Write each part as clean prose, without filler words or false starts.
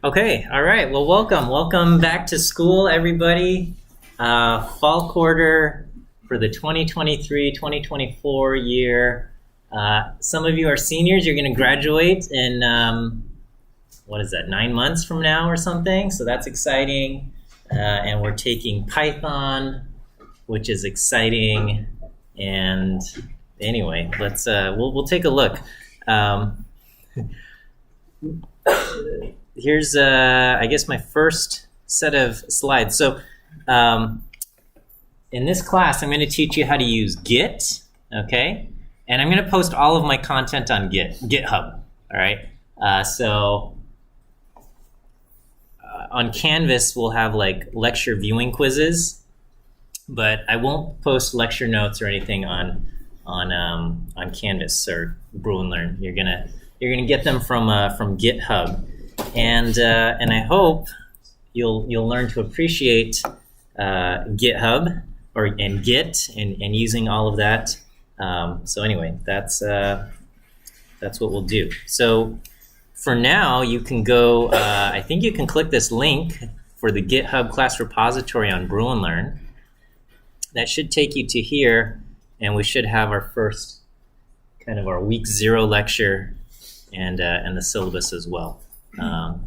Okay, all right. Well, welcome back to school, everybody. Fall quarter for the 2023-2024 year. Some of you are seniors. You're going to graduate in, 9 months from now or something? So that's exciting. And we're taking Python, which is exciting. And anyway, we'll take a look. Here's, I guess, my first set of slides. So in this class, I'm going to teach you how to use Git, okay? And I'm going to post all of my content on GitHub, all right? On Canvas, we'll have like lecture viewing quizzes, but I won't post lecture notes or anything on Canvas or Brew and Learn. You're gonna get them from GitHub. And I hope you'll learn to appreciate GitHub and Git and using all of that. So anyway, that's what we'll do. So for now, you can go. I think you can click this link for the GitHub class repository on Brew and Learn. That should take you to here, and we should have our first kind of our week 0 lecture and the syllabus as well. Up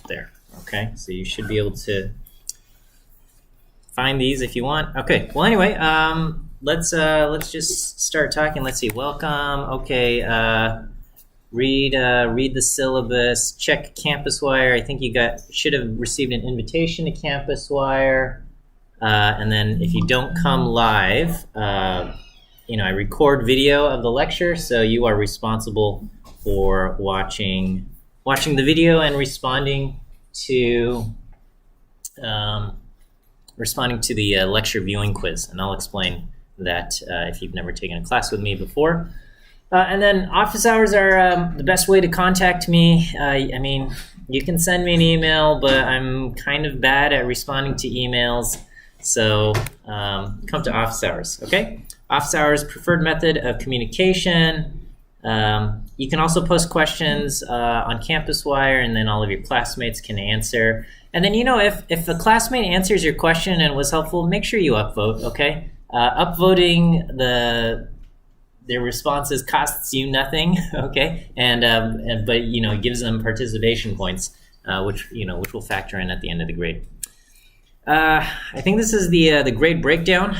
there. Okay, so you should be able to find these if you want. Okay, well anyway, let's just start talking. Let's see. Welcome. Okay, read the syllabus. Check CampusWire. I think you should have received an invitation to CampusWire. And then if you don't come live, I record video of the lecture, so you are responsible for watching the video and responding to the lecture viewing quiz. And I'll explain that if you've never taken a class with me before. And then office hours are the best way to contact me. You can send me an email, but I'm kind of bad at responding to emails. So come to office hours, okay? Office hours, preferred method of communication. You can also post questions on CampusWire, and then all of your classmates can answer. And then, if a classmate answers your question and was helpful, make sure you upvote, okay? Upvoting their responses costs you nothing, okay? But it gives them participation points, which will factor in at the end of the grade. I think this is the grade breakdown.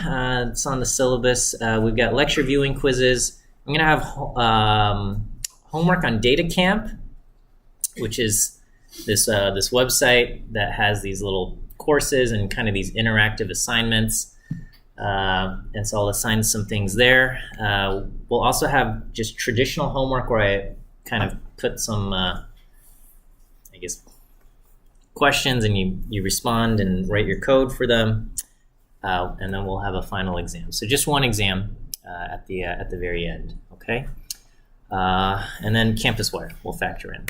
It's on the syllabus. We've got lecture viewing quizzes. I'm going to have homework on DataCamp, which is this website that has these little courses and kind of these interactive assignments. And so I'll assign some things there. We'll also have just traditional homework where I kind of put some, questions, and you respond and write your code for them. And then we'll have a final exam. So just one exam at the very end, okay? And then CampusWire will factor in.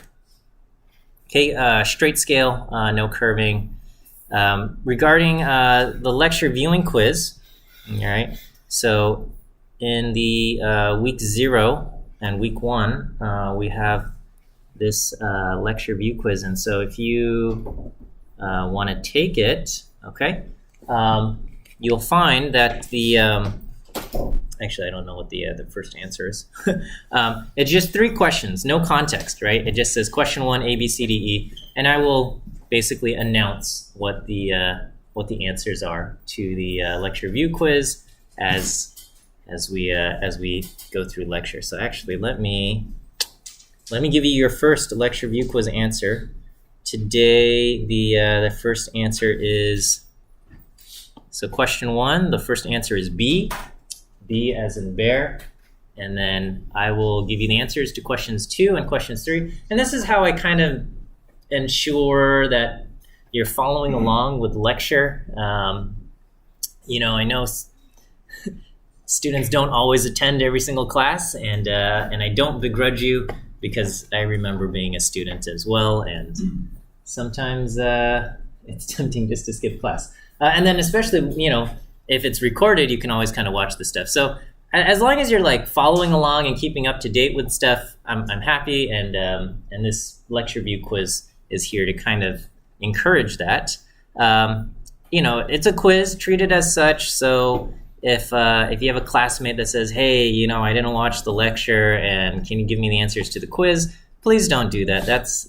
Okay, straight scale, no curving. Regarding the lecture viewing quiz, all right, so in the week 0 and week 1, we have this lecture view quiz. And so if you want to take it, okay, you'll find that actually, I don't know what the first answer is. It's just 3 questions, no context, right? It just says question 1, A, B, C, D, E, and I will basically announce what the answers are to the lecture view quiz as we go through lecture. So actually, let me give you your first lecture view quiz answer. Today, the first answer is, so question 1, the first answer is B. B as in bear, and then I will give you the answers to questions 2 and questions 3. And this is how I kind of ensure that you're following along with lecture. I know students don't always attend every single class, and I don't begrudge you, because I remember being a student as well, and sometimes it's tempting just to skip class. And then especially, if it's recorded, you can always kind of watch the stuff. So as long as you're like following along and keeping up to date with stuff, I'm happy. And this lecture view quiz is here to kind of encourage that. It's a quiz, treat it as such. So if you have a classmate that says, hey, I didn't watch the lecture and can you give me the answers to the quiz? Please don't do that.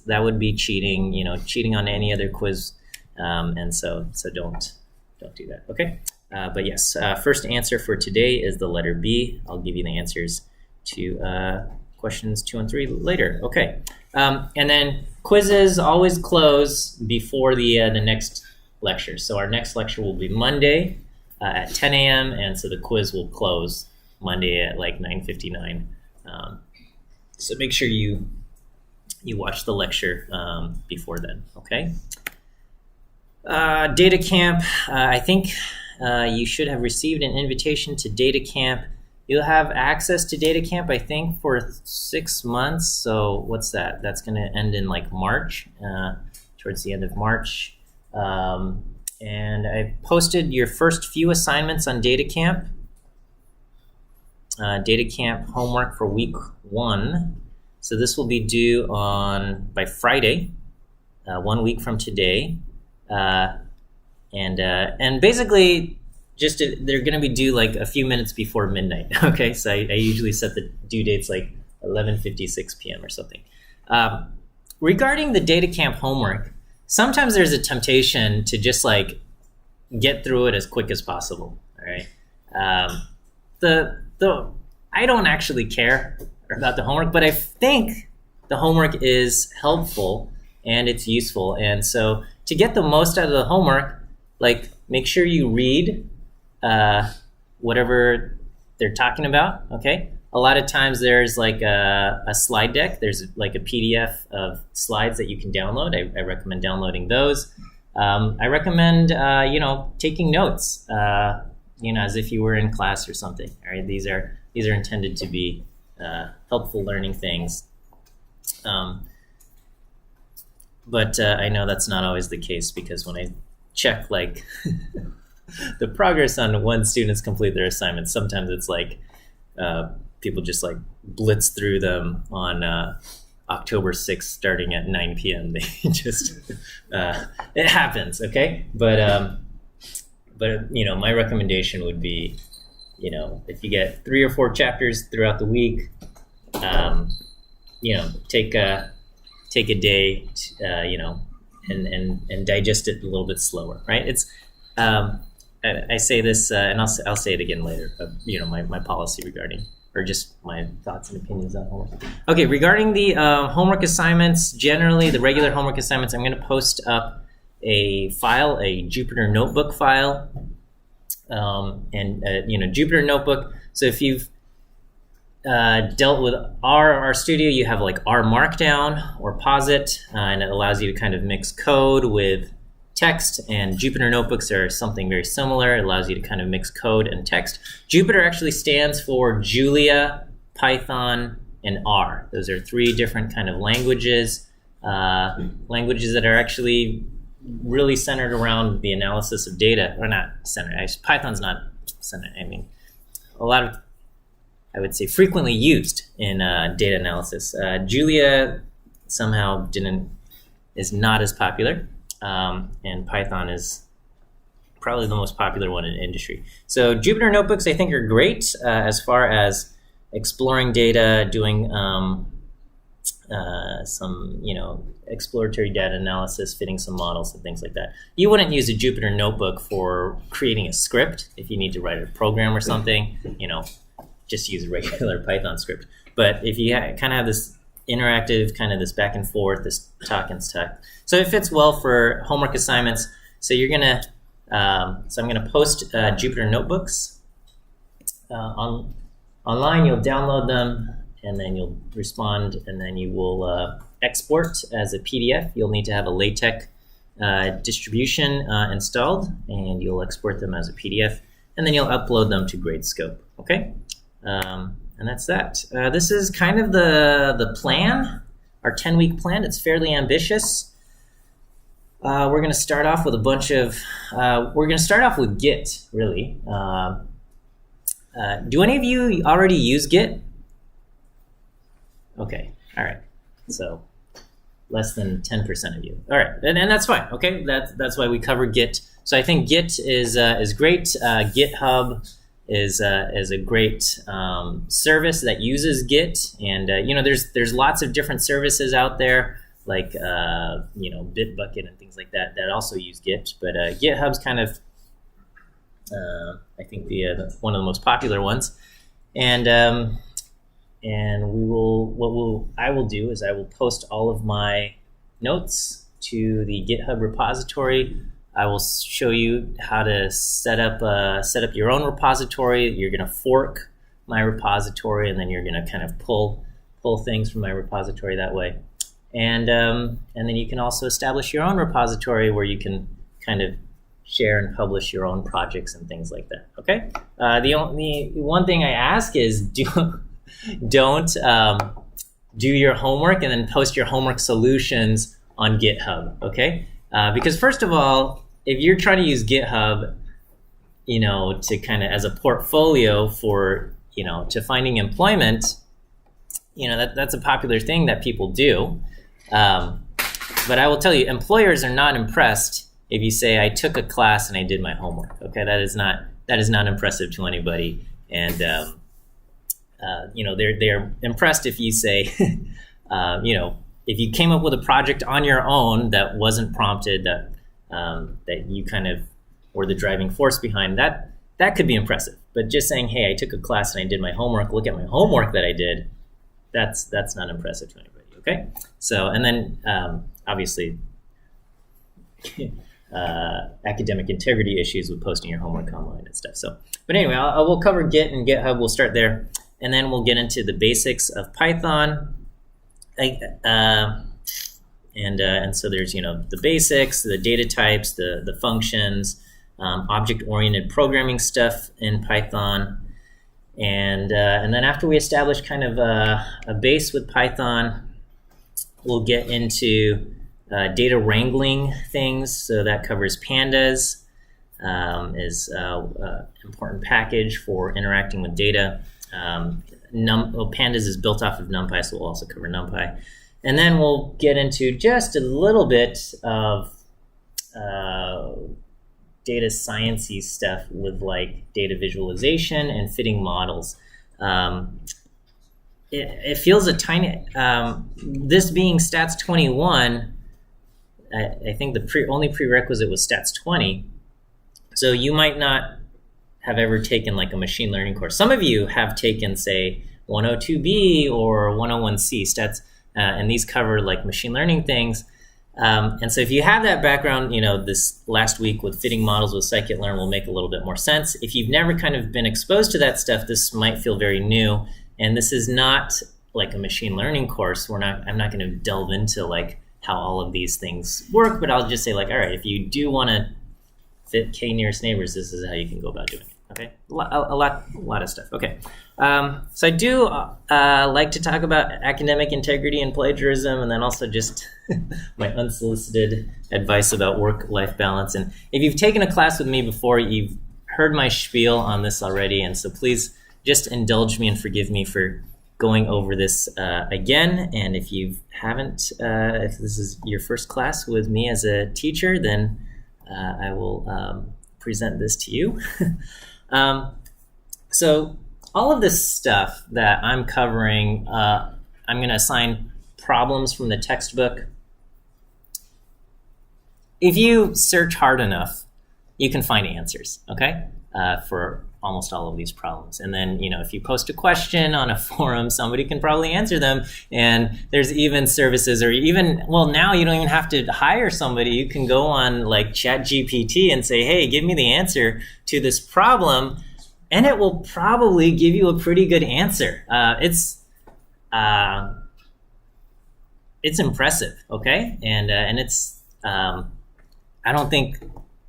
That would be cheating, cheating on any other quiz. And so don't do that, okay? But yes, first answer for today is the letter B. I'll give you the answers to questions 2 and 3 later, okay? And then quizzes always close before the next lecture. So our next lecture will be Monday at 10 a.m. and so the quiz will close Monday at like 9:59. So make sure you watch the lecture before then, okay? Data Camp, I think you should have received an invitation to Data Camp. You'll have access to Data Camp, I think, for 6 months. So what's that? That's going to end in like March, towards the end of March. And I posted your first few assignments on Data Camp. Data Camp homework for week 1. So this will be due by Friday, 1 week from today. And basically, they're going to be due like a few minutes before midnight. Okay, so I usually set the due dates like 11:56 p.m. or something. Regarding the Data Camp homework, sometimes there's a temptation to just like get through it as quick as possible. All right. I don't actually care about the homework, but I think the homework is helpful and it's useful. And so to get the most out of the homework, like make sure you read whatever they're talking about, okay? A lot of times there's like a slide deck. There's like a PDF of slides that you can download. I recommend downloading those. I recommend, taking notes, as if you were in class or something, all right? These are intended to be helpful learning things. But I know that's not always the case because when I check like the progress on when students complete their assignments, sometimes it's like people just like blitz through them on October 6th starting at 9 p.m. They just, it happens, okay? But my recommendation would be, if you get 3 or 4 chapters throughout the week, take a day, and digest it a little bit slower, right? It's I say this, and I'll say it again later. My policy regarding, or just my thoughts and opinions on homework. Okay, regarding the homework assignments, generally the regular homework assignments, I'm going to post up a file, a Jupyter Notebook file, Jupyter Notebook. So if you've dealt with R Studio, you have like R Markdown or Posit, and it allows you to kind of mix code with text, and Jupyter Notebooks are something very similar. It allows you to kind of mix code and text. Jupyter actually stands for Julia, Python, and R. Those are 3 different kind of languages that are actually really centered around the analysis of data, or not centered. Python's not centered. I mean, a lot of, I would say, frequently used in data analysis. Julia somehow is not as popular, and Python is probably the most popular one in industry. So Jupyter Notebooks, I think, are great as far as exploring data, doing some, exploratory data analysis, fitting some models and things like that. You wouldn't use a Jupyter Notebook for creating a script if you need to write a program or something, just use a regular Python script. But if you kind of have this interactive, kind of this back and forth, this talk and stuff, so it fits well for homework assignments. So you're gonna, so I'm gonna post Jupyter Notebooks online. You'll download them, and then you'll respond, and then you will export as a PDF. You'll need to have a LaTeX distribution installed, and you'll export them as a PDF, and then you'll upload them to Gradescope. Okay. And that's that. This is kind of the plan, our 10-week plan. It's fairly ambitious. We're going to start off with with Git, really. Do any of you already use Git? Okay, all right. So less than 10% of you. All right, and that's fine. Okay, that's why we cover Git. So I think Git is great. GitHub is a great service that uses Git, and there's lots of different services out there like Bitbucket and things like that also use Git. But GitHub's kind of I think the one of the most popular ones, and I will do is I will post all of my notes to the GitHub repository. I will show you how to set up your own repository. You're going to fork my repository, and then you're going to kind of pull things from my repository that way. And then you can also establish your own repository where you can kind of share and publish your own projects and things like that. Okay. The one thing I ask is don't do your homework and then post your homework solutions on GitHub. Okay. Because first of all, if you're trying to use GitHub, to kind of as a portfolio for, to finding employment, that's a popular thing that people do. But I will tell you, employers are not impressed if you say, I took a class and I did my homework. Okay, that is not impressive to anybody. And, they're impressed if you say, if you came up with a project on your own that wasn't prompted, that you kind of were the driving force behind, that could be impressive. But just saying, hey, I took a class and I did my homework, look at my homework that I did, that's not impressive to anybody, okay? So, and then obviously academic integrity issues with posting your homework online and stuff. So, but anyway, we'll cover Git and GitHub, we'll start there, and then we'll get into the basics of Python. And so there's the basics, the data types, the functions, object-oriented programming stuff in Python, and then after we establish kind of a base with Python, we'll get into data wrangling things. So that covers pandas, is an important package for interacting with data. Pandas is built off of NumPy, so we'll also cover NumPy. And then we'll get into just a little bit of data science-y stuff with like data visualization and fitting models. It feels a tiny, this being Stats 21, I think the only prerequisite was Stats 20. So you might not have ever taken like a machine learning course. Some of you have taken, say, 102B or 101C stats, and these cover like machine learning things. And so if you have that background, this last week with fitting models with scikit-learn will make a little bit more sense. If you've never kind of been exposed to that stuff, this might feel very new. And this is not like a machine learning course. I'm not going to delve into like how all of these things work, but I'll just say like, all right, if you do want to fit k nearest neighbors, this is how you can go about doing it. Okay, a lot of stuff. Okay, so I do like to talk about academic integrity and plagiarism, and then also just my unsolicited advice about work-life balance. And if you've taken a class with me before, you've heard my spiel on this already, and so please just indulge me and forgive me for going over this again. And if you haven't, if this is your first class with me as a teacher, then I will present this to you. So all of this stuff that I'm covering, I'm going to assign problems from the textbook. If you search hard enough, you can find answers, okay, for almost all of these problems. And then, if you post a question on a forum, somebody can probably answer them. And there's even services, or even, well, now you don't even have to hire somebody. You can go on like ChatGPT and say, hey, give me the answer to this problem. And it will probably give you a pretty good answer. It's impressive, okay? And it's, I don't think,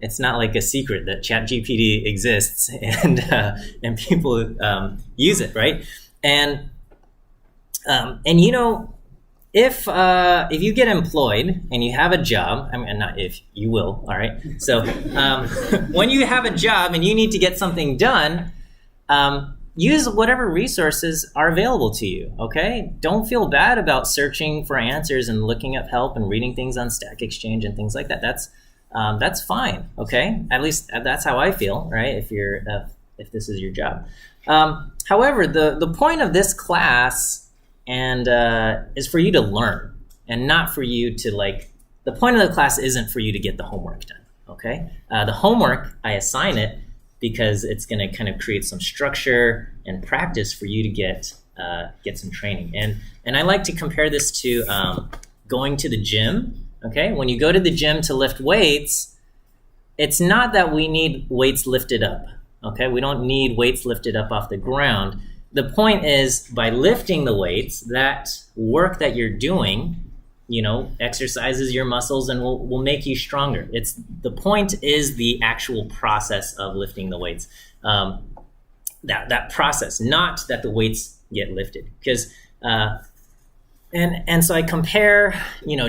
it's not like a secret that ChatGPT exists and people use it, right? And if you get employed and you have a job, I mean, not if, you will, all right? So when you have a job and you need to get something done, use whatever resources are available to you, okay? Don't feel bad about searching for answers and looking up help and reading things on Stack Exchange and things like that. That's fine, okay? At least that's how I feel, right? If this is your job. However, the point of this class is for you to learn, and not for you to the point of the class isn't for you to get the homework done, okay? The homework, I assign it because it's going to kind of create some structure and practice for you to get some training. And I like to compare this to going to the gym, okay? When you go to the gym to lift weights, it's not that we need weights lifted up, okay? We don't need weights lifted up off the ground. The point is, by lifting the weights, that work that you're doing, exercises your muscles and will make you stronger. The point is the actual process of lifting the weights. That process, not that the weights get lifted. Because and so I compare,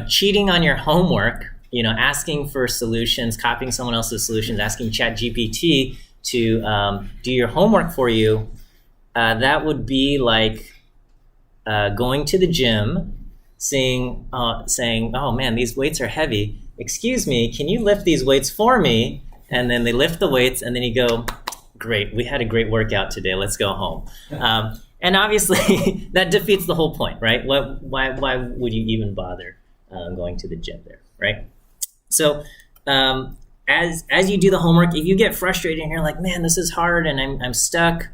cheating on your homework, asking for solutions, copying someone else's solutions, asking ChatGPT to do your homework for you. That would be like going to the gym, saying, "Oh man, these weights are heavy. Excuse me, can you lift these weights for me?" And then they lift the weights, and then you go, "Great, we had a great workout today. Let's go home." And obviously, that defeats the whole point, right? Why would you even bother going to the gym there, right? So, as you do the homework, if you get frustrated and you're like, "Man, this is hard, and I'm stuck,"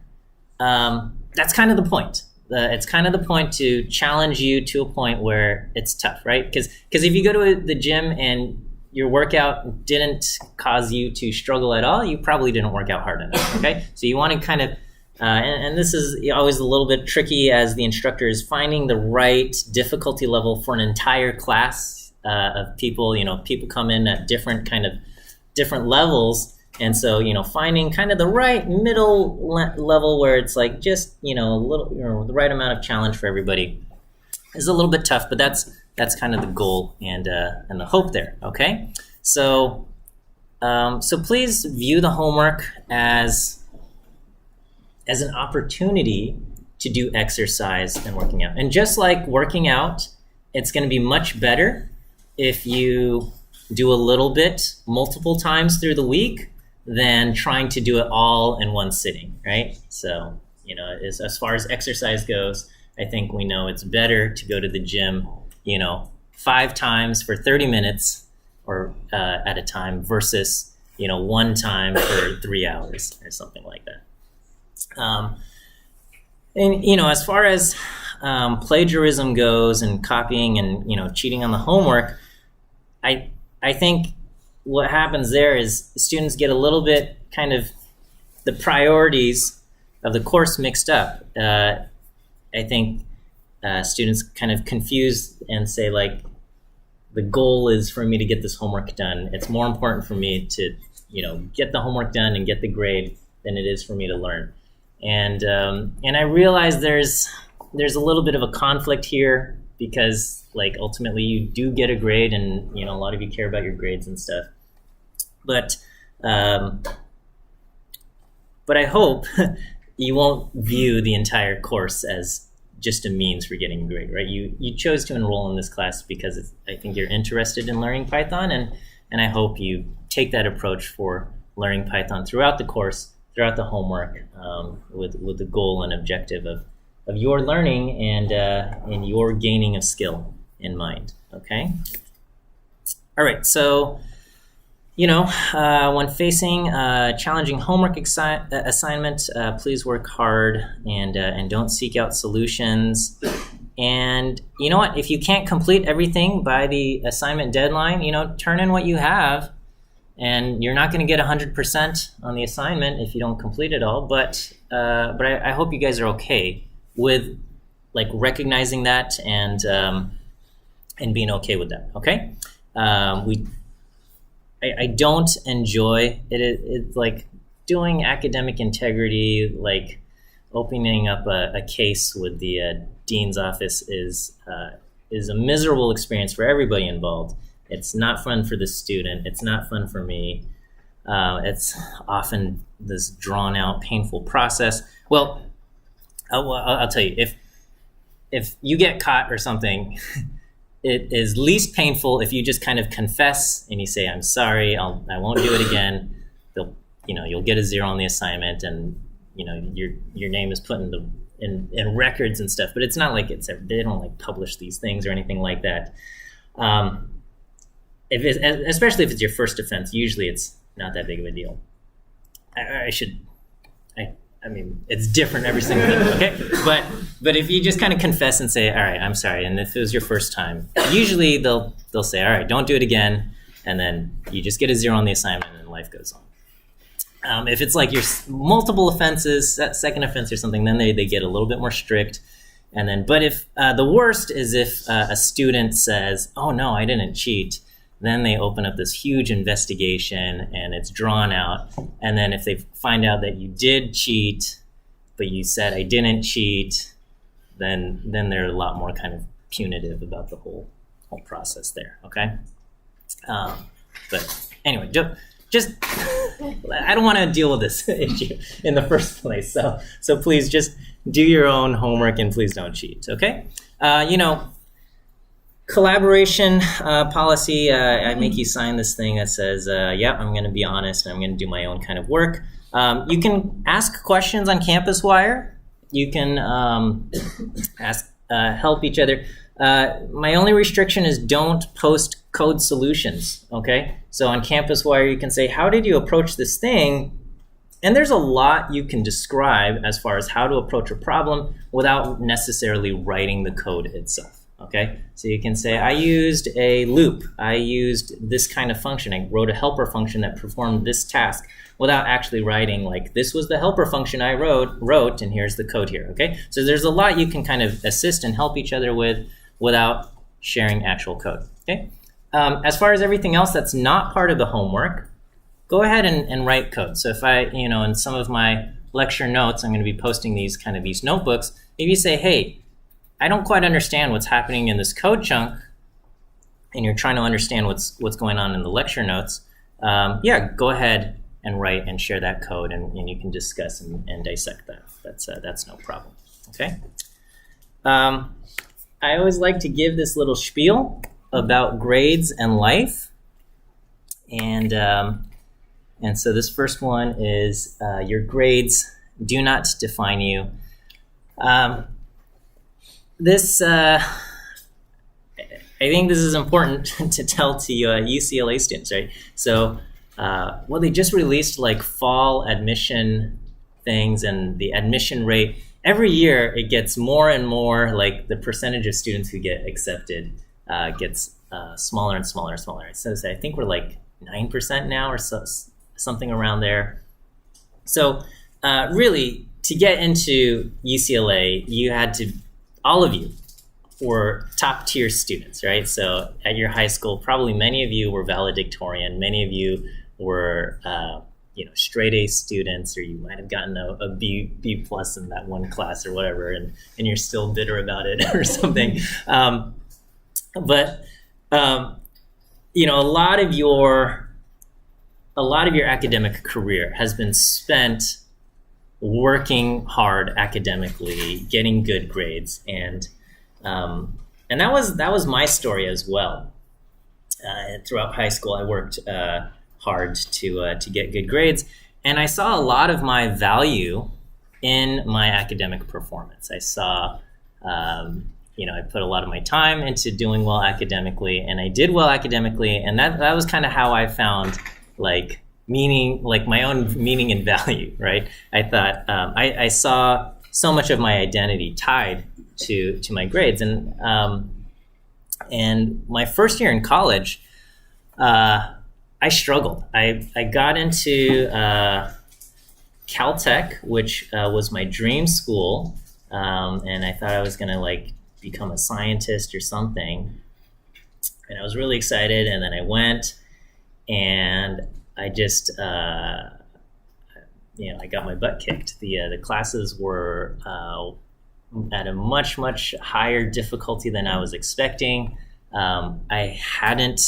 that's kind of the point. It's kind of the point to challenge you to a point where it's tough, right? Because if you go to the gym and your workout didn't cause you to struggle at all, you probably didn't work out hard enough, okay? So you want to kind of, and this is always a little bit tricky as the instructor, is finding the right difficulty level for an entire class of people. People come in at different levels. And so, finding kind of the right middle level where it's like just, a little, the right amount of challenge for everybody is a little bit tough, but that's kind of the goal and the hope there. Okay. So please view the homework as an opportunity to do exercise and working out. And just like working out, it's going to be much better if you do a little bit multiple times through the week than trying to do it all in one sitting, right? So, as far as exercise goes, I think we know it's better to go to the gym, 5 times for 30 minutes or at a time versus, 1 time for 3 hours or something like that. And, as far as plagiarism goes and copying and, cheating on the homework, I think what happens there is students get a little bit kind of the priorities of the course mixed up. I think students kind of confuse and say, the goal is for me to get this homework done. It's more important for me to, get the homework done and get the grade than it is for me to learn. And I realize there's a little bit of a conflict here, because ultimately you do get a grade, and a lot of you care about your grades and stuff. But I hope you won't view the entire course as just a means for getting a grade, right? You chose to enroll in this class because I think you're interested in learning Python, and I hope you take that approach for learning Python throughout the course, throughout the homework, with the goal and objective of your learning and your gaining of skill in mind, okay? All right, so, when facing a challenging homework assignment, please work hard and don't seek out solutions. And you know what? If you can't complete everything by the assignment deadline, turn in what you have. And you're not going to get 100% on the assignment if you don't complete it all. But I hope you guys are okay with recognizing that and being okay with that. Okay. I don't enjoy it. It's like doing academic integrity, opening up a case with the dean's office is a miserable experience for everybody involved. It's not fun for the student. It's not fun for me. It's often this drawn out, painful process. Well, well, I'll tell you, if you get caught or something, it is least painful if you just kind of confess and you say, "I'm sorry, I won't do it again." You'll get a 0 on the assignment, and your name is put in records and stuff. But it's not like they don't like publish these things or anything like that. Especially if it's your first offense, usually it's not that big of a deal. I mean, it's different every single time, okay? But if you just kind of confess and say, all right, I'm sorry, and if it was your first time, usually they'll say, all right, don't do it again, and then you just get a 0 on the assignment and life goes on. If it's like your multiple offenses, second offense or something, then they get a little bit more strict. But if the worst is if a student says, oh no, I didn't cheat, then they open up this huge investigation and it's drawn out. And then if they find out that you did cheat, but you said I didn't cheat, then they're a lot more kind of punitive about the whole process there, okay? But anyway, just I don't want to deal with this issue in the first place. So please just do your own homework and please don't cheat, okay? Collaboration policy, I make you sign this thing that says, yeah, I'm going to be honest and I'm going to do my own kind of work. You can ask questions on CampusWire. You can help each other. My only restriction is don't post code solutions, okay? So on CampusWire, you can say, how did you approach this thing? And there's a lot you can describe as far as how to approach a problem without necessarily writing the code itself. Okay, so you can say, I used a loop. I used this kind of function. I wrote a helper function that performed this task without actually writing, like, this was the helper function I wrote, and here's the code here, okay? So there's a lot you can kind of assist and help each other with without sharing actual code, okay? As far as everything else that's not part of the homework, go ahead and write code. So if I, in some of my lecture notes, I'm going to be posting these notebooks. If you say, hey, I don't quite understand what's happening in this code chunk, and you're trying to understand what's going on in the lecture notes, go ahead and write and share that code, and you can discuss and dissect that. That's no problem, okay? I always like to give this little spiel about grades and life, and so this first one is your grades do not define you. I think this is important to tell to UCLA students, right? So, they just released like fall admission things, and the admission rate, every year it gets more and more, like the percentage of students who get accepted gets smaller and smaller and smaller. So I think we're like 9% now or something around there. So really, to get into UCLA, you had to, all of you were top tier students, right? So at your high school, probably many of you were valedictorian, many of you were straight A students, or you might have gotten a B plus in that one class or whatever, and you're still bitter about it or something. But a lot of your academic career has been spent working hard academically, getting good grades, and that was my story as well. Throughout high school, I worked hard to get good grades, and I saw a lot of my value in my academic performance. I saw, I put a lot of my time into doing well academically, and I did well academically, and that was kind of how I found meaning, like my own meaning and value, right? I thought I saw so much of my identity tied to my grades, and my first year in college, I struggled. I got into Caltech, which was my dream school, and I thought I was gonna become a scientist or something, and I was really excited. And then I went, and I just, I got my butt kicked. The classes were at a much, much higher difficulty than I was expecting. I hadn't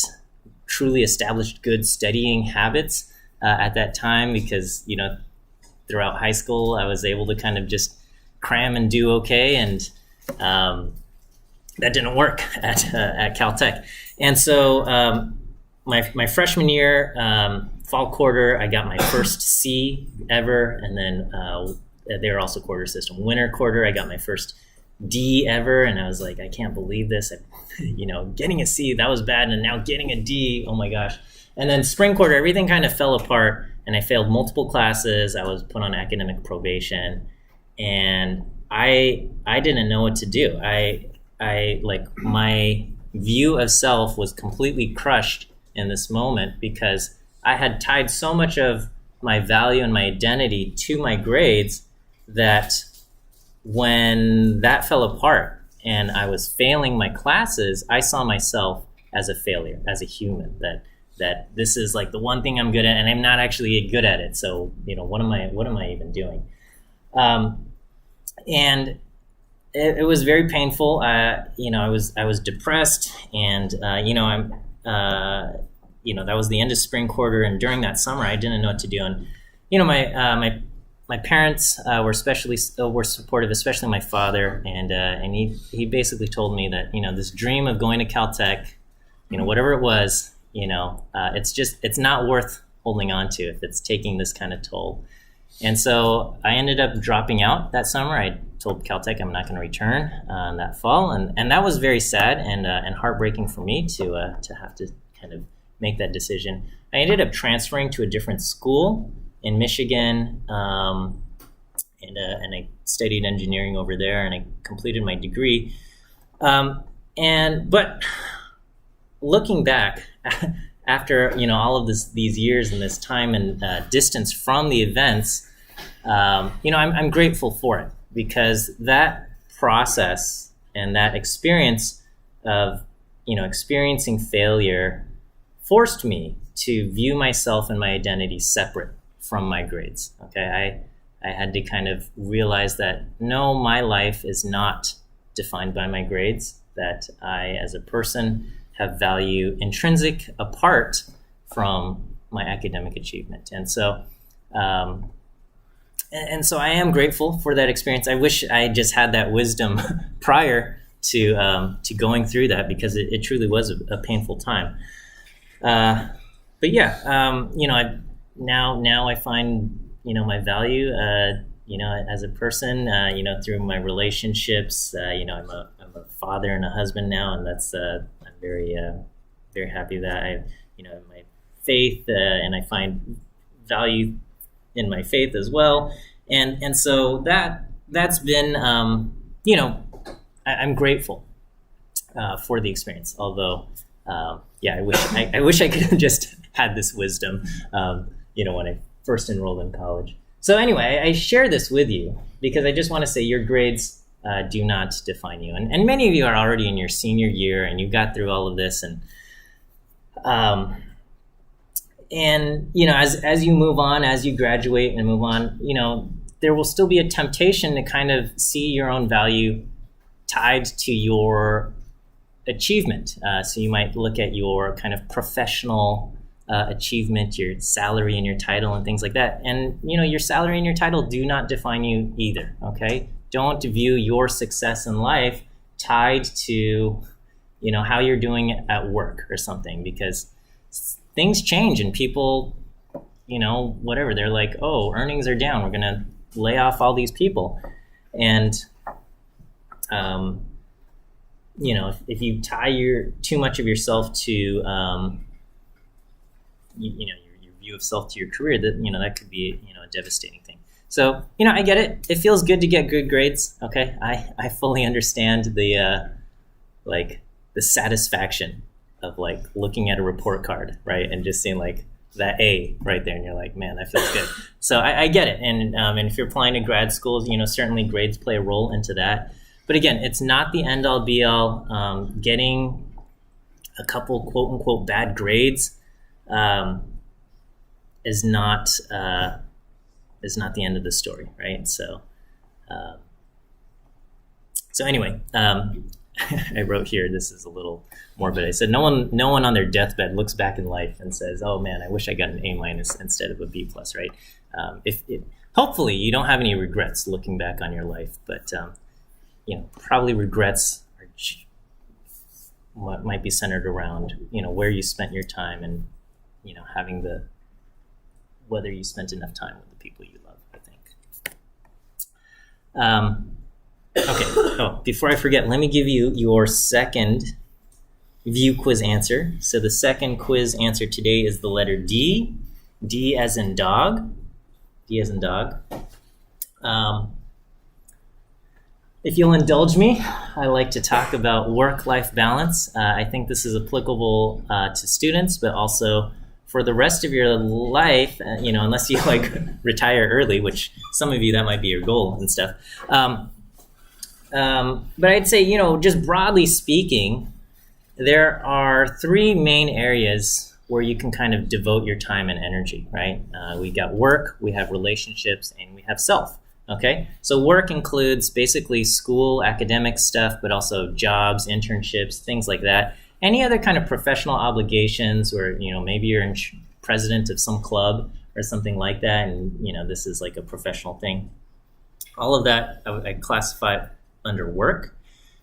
truly established good studying habits at that time because, throughout high school, I was able to kind of just cram and do okay, and that didn't work at Caltech. And so my freshman year, fall quarter, I got my first C ever, and then they were also quarter system. Winter quarter, I got my first D ever, and I was like, I can't believe this. Getting a C, that was bad, and now getting a D, oh my gosh. And then spring quarter, everything kind of fell apart, and I failed multiple classes. I was put on academic probation, and I didn't know what to do. I like, my view of self was completely crushed in this moment because I had tied so much of my value and my identity to my grades that when that fell apart and I was failing my classes, I saw myself as a failure, as a human, that this is like the one thing I'm good at, and I'm not actually good at it. So, what am I even doing? And it was very painful. I was depressed, and that was the end of spring quarter, and during that summer, I didn't know what to do. And my parents were supportive, especially my father, and he basically told me that this dream of going to Caltech, whatever it was, it's not worth holding on to if it's taking this kind of toll. And so I ended up dropping out that summer. I told Caltech I'm not going to return that fall, and that was very sad and heartbreaking for me to have to kind of make that decision. I ended up transferring to a different school in Michigan, and I studied engineering over there, and I completed my degree. But looking back, after all of these years and this time and distance from the events, I'm grateful for it, because that process and that experience of experiencing failure forced me to view myself and my identity separate from my grades. Okay, I had to kind of realize that no, my life is not defined by my grades, that I as a person have value intrinsic apart from my academic achievement. And so so I am grateful for that experience. I wish I just had that wisdom prior to going through that, because it truly was a painful time. But yeah, now I find my value as a person, through my relationships. I'm a father and a husband now, and that's I'm very very happy that I my faith, and I find value in my faith as well, and so that's been I'm grateful for the experience. Although I wish I could have just had this wisdom when I first enrolled in college. So anyway, I share this with you because I just want to say your grades do not define you, and many of you are already in your senior year and you got through all of this, and as you move on, as you graduate and move on, there will still be a temptation to kind of see your own value tied to your achievement. So you might look at your kind of professional achievement, your salary and your title and things like that. And, your salary and your title do not define you either, okay? Don't view your success in life tied to, how you're doing at work or something, because things change and people, whatever, they're like, oh, earnings are down, we're going to lay off all these people. And, if you tie too much of yourself to, your view of self to your career, that could be, a devastating thing. So, I get it. It feels good to get good grades. Okay. I fully understand the satisfaction of looking at a report card, right? And just seeing that A right there. And you're like, man, that feels good. So I get it. And if you're applying to grad schools, certainly grades play a role into that. But again, it's not the end all be all. Getting a couple quote unquote bad grades is not the end of the story, right? So anyway, I wrote here, this is a little morbid. I said, no one on their deathbed looks back in life and says, "Oh man, I wish I got an A minus instead of a B plus." Right? Hopefully you don't have any regrets looking back on your life, but probably regrets are what might be centered around where you spent your time and having whether you spent enough time with the people you love. I think. Okay. Oh, before I forget, let me give you your second view quiz answer. So the second quiz answer today is the letter D. D as in dog. D as in dog. If you'll indulge me, I like to talk about work-life balance. I think this is applicable to students, but also for the rest of your life, unless you retire early, which some of you, that might be your goal and stuff. But I'd say, just broadly speaking, there are three main areas where you can kind of devote your time and energy, right? We got work, we have relationships, and we have self, okay? So work includes basically school, academic stuff, but also jobs, internships, things like that. Any other kind of professional obligations, or, maybe you're president of some club or something like that, and, this is like a professional thing. All of that I classify under work.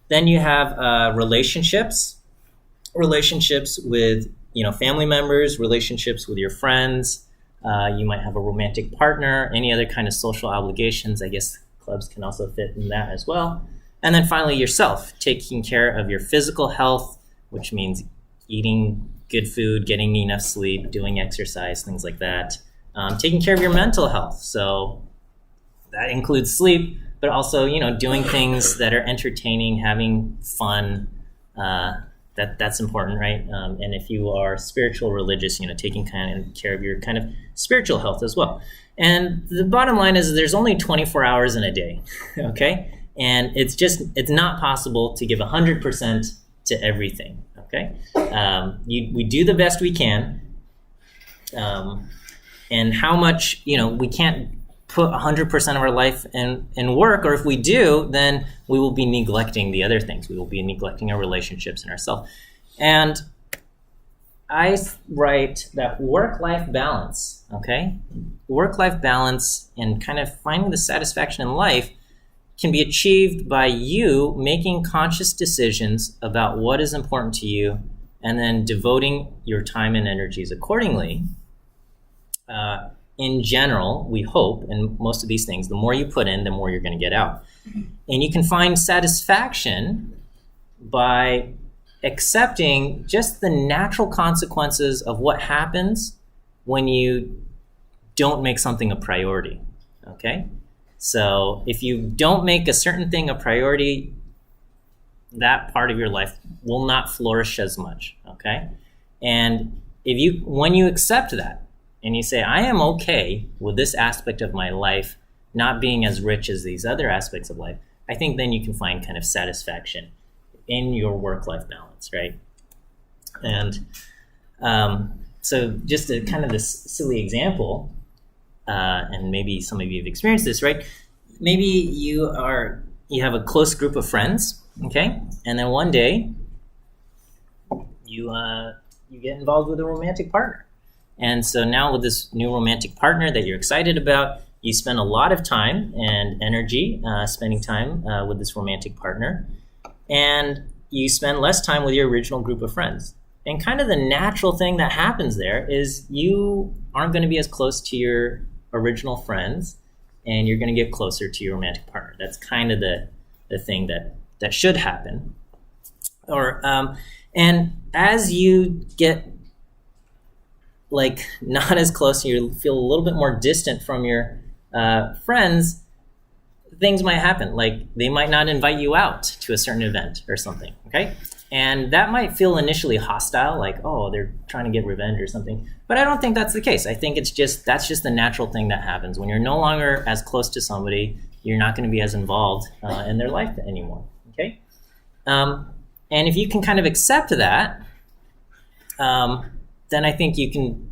Then you have relationships with family members, relationships with your friends. You might have a romantic partner, any other kind of social obligations. I guess clubs can also fit in that as well. And then finally yourself, taking care of your physical health, which means eating good food, getting enough sleep, doing exercise, things like that. Taking care of your mental health. So that includes sleep, but also, doing things that are entertaining, having fun. That's important, right? And if you are spiritual, religious, taking kind of care of your kind of spiritual health as well. And the bottom line is there's only 24 hours in a day, okay? And it's not possible to give 100% to everything, okay? We do the best we can. And how much, we can't put 100% of our life in work, or if we do, then we will be neglecting the other things. We will be neglecting our relationships and ourselves. And I write that work-life balance, okay? Work-life balance and kind of finding the satisfaction in life can be achieved by you making conscious decisions about what is important to you and then devoting your time and energies accordingly. In general, we hope, and most of these things, the more you put in, the more you're going to get out. And you can find satisfaction by accepting just the natural consequences of what happens when you don't make something a priority, okay? So if you don't make a certain thing a priority, that part of your life will not flourish as much, okay? And when you accept that, and you say, I am okay with this aspect of my life not being as rich as these other aspects of life, I think then you can find kind of satisfaction in your work-life balance, right? And so just a kind of this silly example, and maybe some of you have experienced this, right? Maybe you have a close group of friends, okay? And then one day you get involved with a romantic partner. And so now with this new romantic partner that you're excited about, you spend a lot of time and energy spending time with this romantic partner. And you spend less time with your original group of friends. And kind of the natural thing that happens there is you aren't going to be as close to your original friends, and you're going to get closer to your romantic partner. That's kind of the thing that should happen. And as you get not as close, you feel a little bit more distant from your friends, things might happen. Like they might not invite you out to a certain event or something, okay? And that might feel initially hostile, like, oh, they're trying to get revenge or something. But I don't think that's the case. I think that's just the natural thing that happens. When you're no longer as close to somebody, you're not going to be as involved in their life anymore, okay? And if you can kind of accept that, then I think you can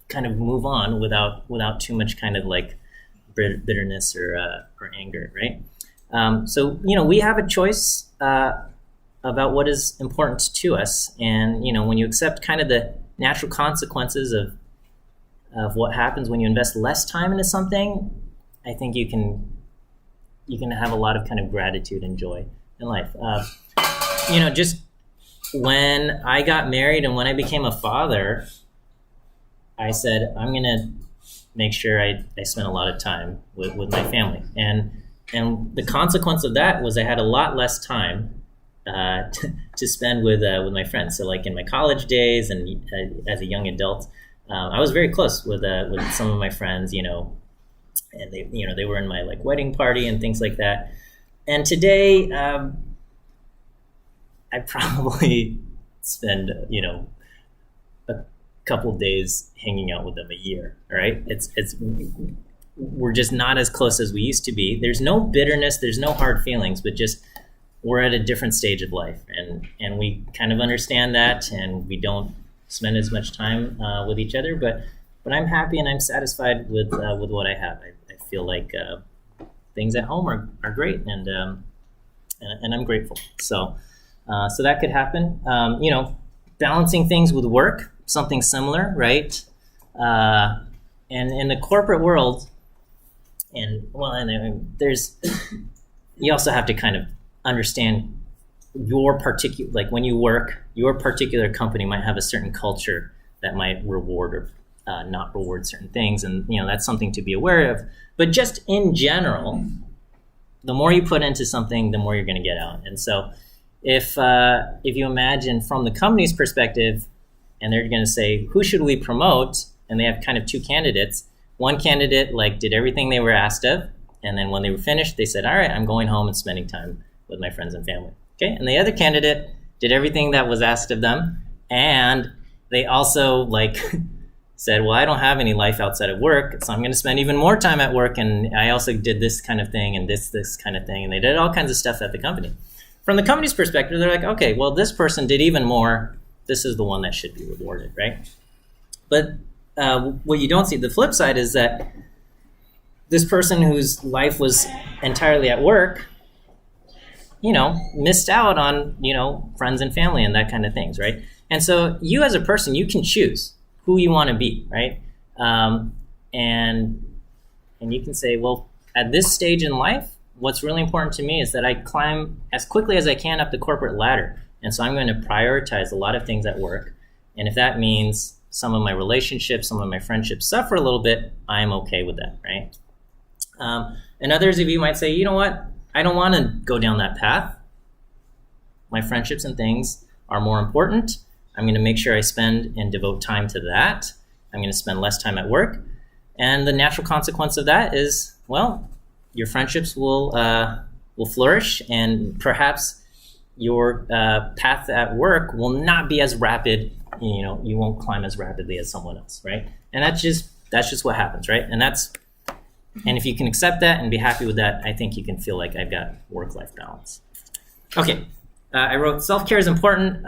kind of move on without too much kind of like bitterness or anger, right? So we have a choice about what is important to us. And when you accept kind of the natural consequences of what happens when you invest less time into something, I think you can have a lot of kind of gratitude and joy in life. Just when I got married and when I became a father, I said, I'm going to make sure I spend a lot of time with my family. And the consequence of that was I had a lot less time to spend with my friends. So like in my college days and as a young adult, I was very close with some of my friends, and they were in my like wedding party and things like that. And today, I probably spend, a couple of days hanging out with them a year. All right. We're just not as close as we used to be. There's no bitterness, there's no hard feelings, but just we're at a different stage of life, and we kind of understand that, and we don't spend as much time with each other. But I'm happy and I'm satisfied with what I have. I feel like things at home are great, and I'm grateful. So that could happen. Balancing things with work, something similar, right? And in the corporate world, there's you also have to kind of understand your particular, like when you work, your particular company might have a certain culture that might reward or not reward certain things, and that's something to be aware of. But just in general, the more you put into something, the more you're going to get out. And so if you imagine from the company's perspective, and they're going to say, who should we promote? And they have kind of two candidates. One candidate did everything they were asked of, and then when they were finished, they said, all right, I'm going home and spending time with my friends and family. Okay, and the other candidate did everything that was asked of them, and they also said, well, I don't have any life outside of work, so I'm going to spend even more time at work, and I also did this kind of thing and this kind of thing, and they did all kinds of stuff at the company. From the company's perspective, they're like, okay, well, this person did even more. This is the one that should be rewarded, right? But what you don't see, the flip side, is that this person whose life was entirely at work, missed out on, friends and family and that kind of things, right? And so you as a person, you can choose who you want to be, right? And you can say, well, at this stage in life, what's really important to me is that I climb as quickly as I can up the corporate ladder. And so I'm going to prioritize a lot of things at work. And if that means some of my relationships, some of my friendships suffer a little bit, I'm okay with that, right? And others of you might say, you know what? I don't want to go down that path. My friendships and things are more important. I'm going to make sure I spend and devote time to that. I'm going to spend less time at work. And the natural consequence of that is, well, your friendships will flourish, and perhaps your path at work will not be as rapid. You won't climb as rapidly as someone else, right? And that's just what happens, right? And if you can accept that and be happy with that, I think you can feel like I've got work-life balance. Okay, I wrote self-care is important.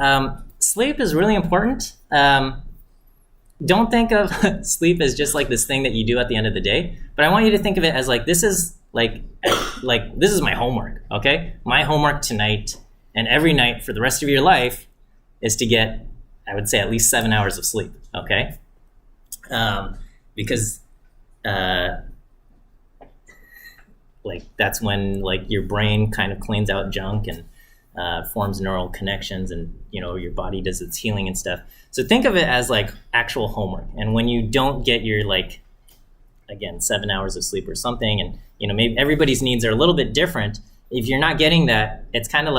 Sleep is really important. Don't think of sleep as just this thing that you do at the end of the day, but I want you to think of it as this is this is my homework, okay? My homework tonight and every night for the rest of your life is to get, I would say, at least 7 hours of sleep, okay? Because that's when your brain kind of cleans out junk and forms neural connections, and your body does its healing and stuff. So think of it as actual homework. And when you don't get your 7 hours of sleep or something, and maybe everybody's needs are a little bit different. If you're not getting that, it's kind of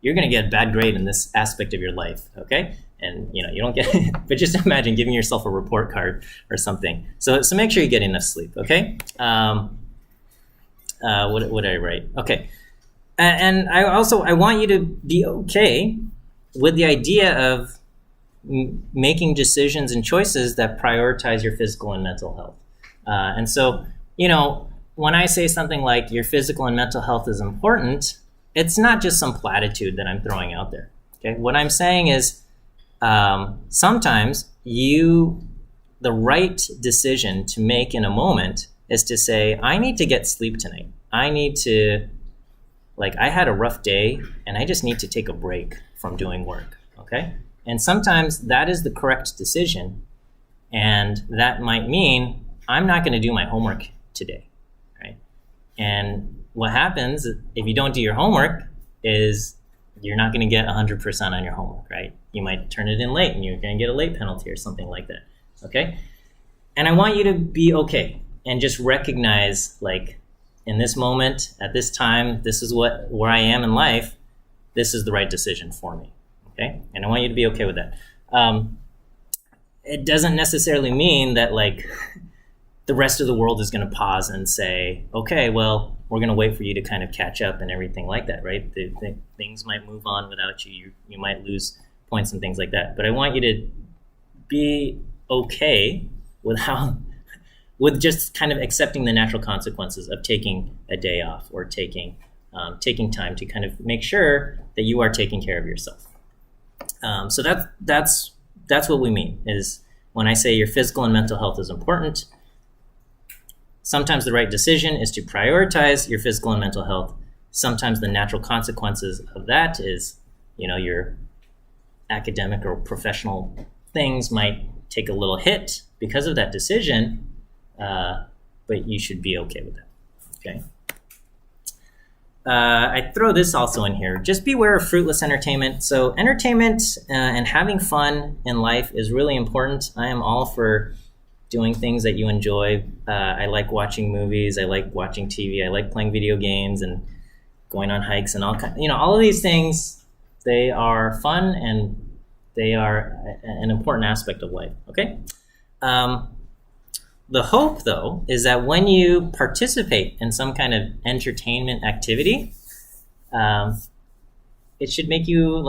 you're going to get a bad grade in this aspect of your life, okay? And you don't get it, but just imagine giving yourself a report card or something. So make sure you get enough sleep, okay? What did I write? Okay. And I want you to be okay with the idea of making decisions and choices that prioritize your physical and mental health. And so, when I say something like your physical and mental health is important, it's not just some platitude that I'm throwing out there. Okay. What I'm saying is sometimes the right decision to make in a moment is to say, I need to get sleep tonight. I need to like I had a rough day and I just need to take a break from doing work, okay? And sometimes that is the correct decision, and that might mean I'm not going to do my homework today, right? And what happens if you don't do your homework is you're not going to get 100% on your homework, right? You might turn it in late and you're going to get a late penalty or something like that, okay? And I want you to be okay and just recognize, like, in this moment, at this time, this is where I am in life. This is the right decision for me, okay? And I want you to be okay with that. It doesn't necessarily mean that, like, the rest of the world is going to pause and say, okay, well, we're going to wait for you to kind of catch up and everything like that, right? Things might move on without you. You might lose points and things like that. But I want you to be okay with just kind of accepting the natural consequences of taking a day off or taking time to kind of make sure that you are taking care of yourself. So that's what we mean, is when I say your physical and mental health is important. Sometimes the right decision is to prioritize your physical and mental health. Sometimes the natural consequences of that is, your academic or professional things might take a little hit because of that decision, but you should be okay with that, okay? I throw this also in here. Just beware of fruitless entertainment. So entertainment and having fun in life is really important. I am all for doing things that you enjoy. I like watching movies. I like watching TV. I like playing video games and going on hikes and all of these things. They are fun and they are an important aspect of life. Okay. The hope, though, is that when you participate in some kind of entertainment activity, it should make you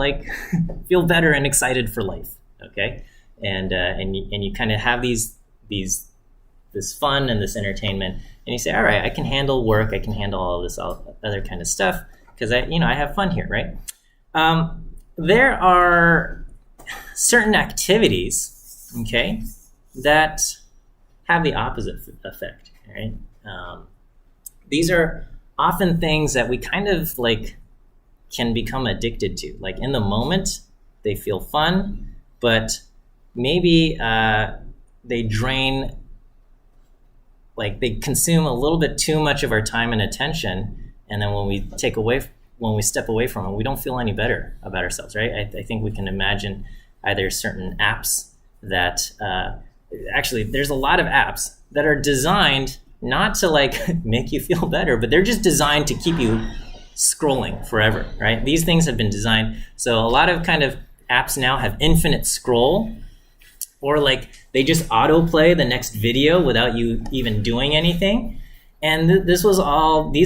feel better and excited for life. Okay, and you kind of have this fun and this entertainment, and you say, all right, I can handle work, I can handle all this other kind of stuff because I have fun here, right? There are certain activities, okay, that have the opposite effect, right? These are often things that we kind of can become addicted to. Like in the moment, they feel fun, but maybe they drain, they consume a little bit too much of our time and attention. And then when we step away from it, we don't feel any better about ourselves, right? I think we can imagine either certain apps that, actually, there's a lot of apps that are designed not to make you feel better, but they're just designed to keep you scrolling forever, right? These things have been designed. So a lot of kind of apps now have infinite scroll, or they just autoplay the next video without you even doing anything. And these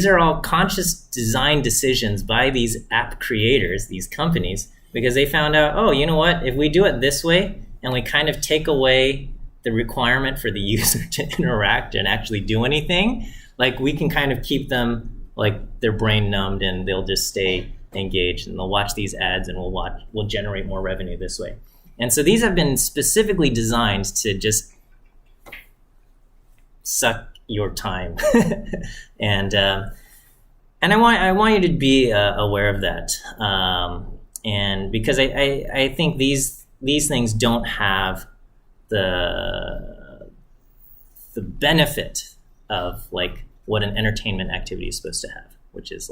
are all conscious design decisions by these app creators, these companies, because they found out, oh, you know what? If we do it this way and we kind of take away the requirement for the user to interact and actually do anything, we can kind of keep them their brain numbed, and they'll just stay engaged, and they'll watch these ads, and we'll generate more revenue this way. And so these have been specifically designed to just suck your time, and I want you to be aware of that, and because I think these things don't have the benefit of what an entertainment activity is supposed to have, which is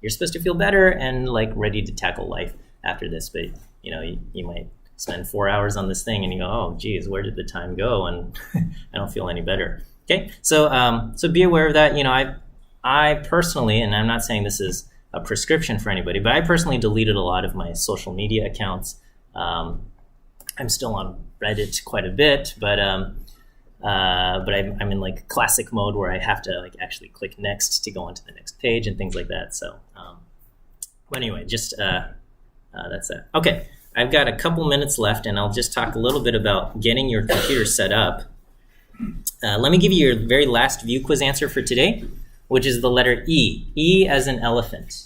you're supposed to feel better and ready to tackle life after this. But you might spend 4 hours on this thing and you go, oh geez, where did the time go? And I don't feel any better. Okay, so be aware of that. I personally, and I'm not saying this is a prescription for anybody, but I personally deleted a lot of my social media accounts. I'm still on Reddit quite a bit, but I'm in classic mode where I have to actually click next to go onto the next page and things like that. So, but anyway, just that's that. Okay, I've got a couple minutes left, and I'll just talk a little bit about getting your computer set up. Let me give you your very last view quiz answer for today, which is the letter E. E as in elephant.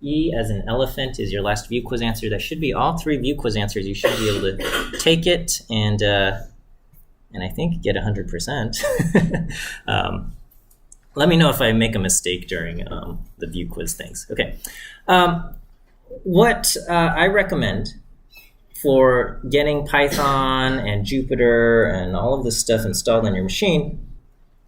E as in elephant is your last view quiz answer. That should be all 3 view quiz answers. You should be able to take it and I think get 100%. let me know if I make a mistake during the view quiz things. Okay. What I recommend for getting Python and Jupyter and all of this stuff installed on your machine,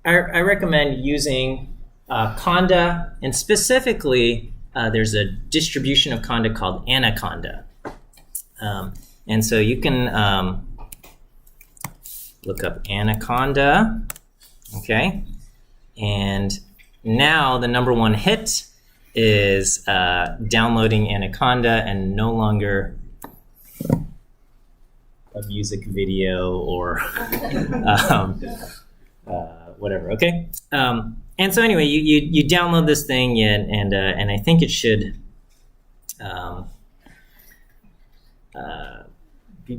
I recommend using Conda, and specifically there's a distribution of Conda called Anaconda. And so you can look up Anaconda, okay? And now the number one hit is downloading Anaconda and no longer a music video or whatever, okay? And so anyway, you download this thing and I think it should,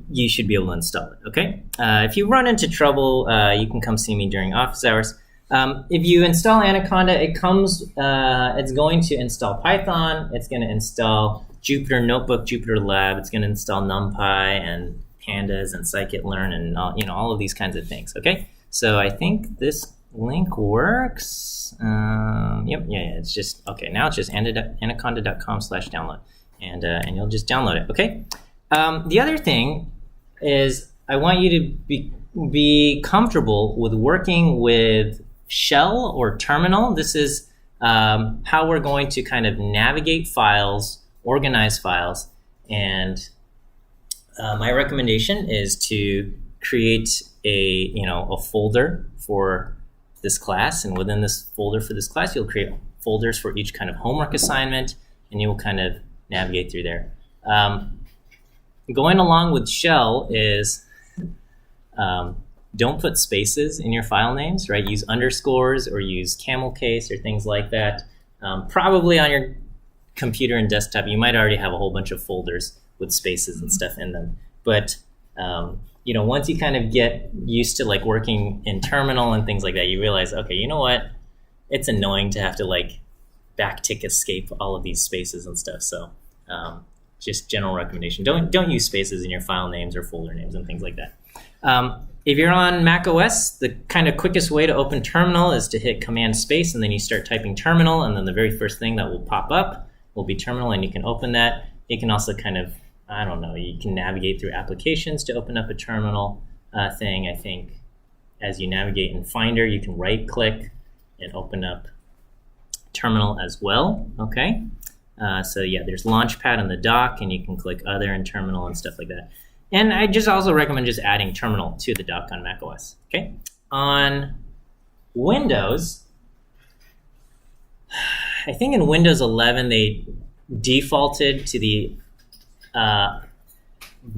you should be able to install it, okay? If you run into trouble, you can come see me during office hours. If you install Anaconda, it comes, it's going to install Python, it's going to install Jupyter Notebook, Jupyter Lab, it's going to install NumPy and Pandas and scikit-learn and all of these kinds of things, okay? So I think this link works. It's just, okay, now it's just anaconda.com/download and you'll just download it, okay? The other thing is I want you to be comfortable with working with shell or terminal. This is how we're going to kind of navigate files, organize files, and my recommendation is to create a folder for this class, and within this folder for this class, you'll create folders for each kind of homework assignment, and you will kind of navigate through there. Going along with shell is don't put spaces in your file names, right? Use underscores or use camel case or things like that. Probably on your computer and desktop, you might already have a whole bunch of folders with spaces and stuff in them. But once you kind of get used to like working in terminal and things like that, you realize, okay, you know what? It's annoying to have to like backtick escape all of these spaces and stuff. So just general recommendation. Don't use spaces in your file names or folder names and things like that. If you're on Mac OS, the kind of quickest way to open terminal is to hit Command Space, and then you start typing terminal, and then the very first thing that will pop up will be terminal, and you can open that. You can also kind of, you can navigate through applications to open up a terminal thing. I think as you navigate in Finder, you can right-click and open up terminal as well, okay? So yeah, there's Launchpad on the dock, and you can click Other and Terminal and stuff like that. And I just also recommend just adding terminal to the dock on macOS, okay? On Windows, I think in Windows 11, they defaulted to the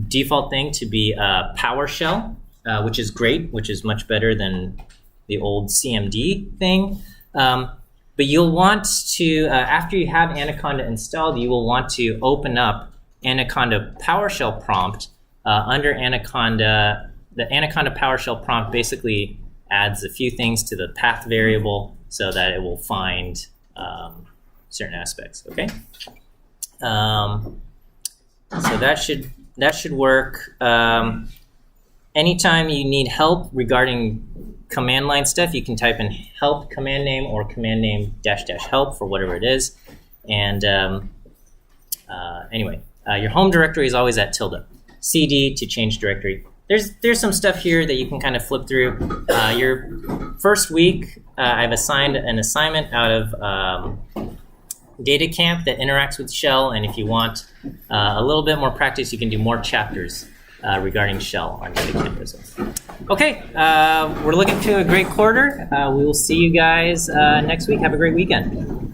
default thing to be PowerShell, which is great, which is much better than the old CMD thing. But you'll want to, after you have Anaconda installed, you will want to open up Anaconda PowerShell prompt. Under Anaconda, the Anaconda PowerShell prompt basically adds a few things to the path variable so that it will find certain aspects, okay? So that should work. Anytime you need help regarding command line stuff, you can type in help command name or command name -- help for whatever it is. And anyway, your home directory is always at tilde. CD to change directory. There's some stuff here that you can kind of flip through. Your first week, I've assigned an assignment out of DataCamp that interacts with shell, and if you want a little bit more practice, you can do more chapters regarding shell on DataCamp as well. Okay, we're looking to a great quarter. We will see you guys next week. Have a great weekend.